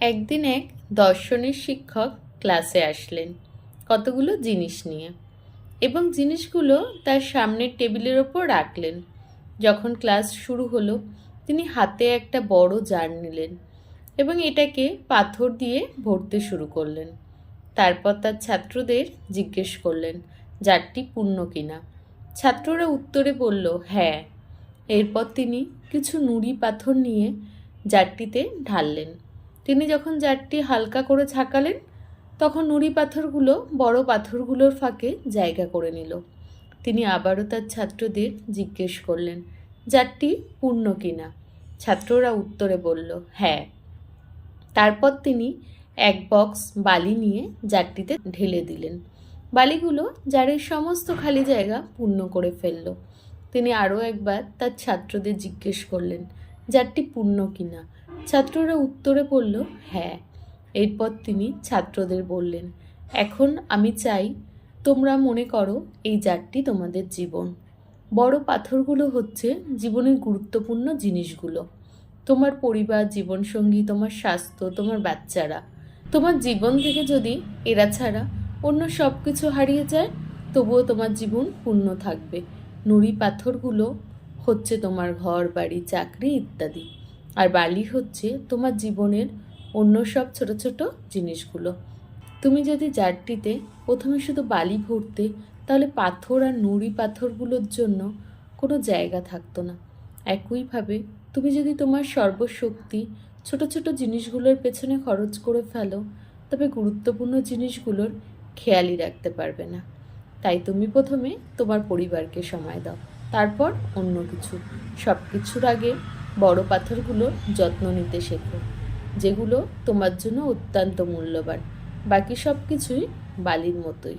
একদিন এক দর্শনের শিক্ষক ক্লাসে আসলেন কতগুলো জিনিস নিয়ে এবং জিনিসগুলো তার সামনের টেবিলের ওপর রাখলেন। যখন ক্লাস শুরু হলো তিনি হাতে একটা বড় জার নিলেন এবং এটাকে পাথর দিয়ে ভরতে শুরু করলেন। তারপর তার ছাত্রদের জিজ্ঞেস করলেন জারটি পূর্ণ কিনা। ছাত্ররা উত্তরে বলল হ্যাঁ। এরপর তিনি কিছু নুড়ি পাথর নিয়ে জারটিতে ঢাললেন। তিনি যখন জারটি হালকা করে ঝাঁকালেন তখন নুড়ি পাথরগুলো বড় পাথরগুলোর ফাঁকে জায়গা করে নিল। তিনি আবারও তার ছাত্রদের জিজ্ঞেস করলেন জারটি পূর্ণ কিনা। ছাত্ররা উত্তরে বলল হ্যাঁ। তারপর তিনি এক বক্স বালি নিয়ে জারটিতে ঢেলে দিলেন। বালিগুলো জারের সমস্ত খালি জায়গা পূর্ণ করে ফেলল। তিনি আরও একবার তার ছাত্রদের জিজ্ঞেস করলেন জারটি পূর্ণ কিনা। ছাত্ররা উত্তরে বলল হ্যাঁ। এরপর তিনি ছাত্রদের বললেন এখন আমি চাই তোমরা মনে করো এই জারটি তোমাদের জীবন। বড় পাথরগুলো হচ্ছে জীবনের গুরুত্বপূর্ণ জিনিসগুলো, তোমার পরিবার, জীবনসঙ্গী, তোমার স্বাস্থ্য, তোমার বাচ্চারা। তোমার জীবন থেকে যদি এরা ছাড়া অন্য সব কিছু হারিয়ে যায় তবুও তোমার জীবন পূর্ণ থাকবে। নুড়ি পাথরগুলো হচ্ছে তোমার ঘর, বাড়ি, চাকরি ইত্যাদি, আর বালি হচ্ছে তোমার জীবনের অন্য সব ছোট ছোট জিনিসগুলো। তুমি যদি জারটিতে প্রথমে শুধু বালি ভরতে তাহলে পাথর আর নুড়ি পাথরগুলোর জন্য কোনো জায়গা থাকতো না। একইভাবে তুমি যদি তোমার সর্বশক্তি ছোট ছোট জিনিসগুলোর পেছনে খরচ করে ফেলো তবে গুরুত্বপূর্ণ জিনিসগুলোর খেয়ালই রাখতে পারবে না। তাই তুমি প্রথমে তোমার পরিবারকে সময় দাও, তারপর অন্য কিছু। সব কিছুর আগে বড় পাথরগুলোর যত্ন নিতে শেখো, যেগুলো তোমার জন্য অত্যন্ত মূল্যবান। বাকি সব কিছুই বালির মতোই।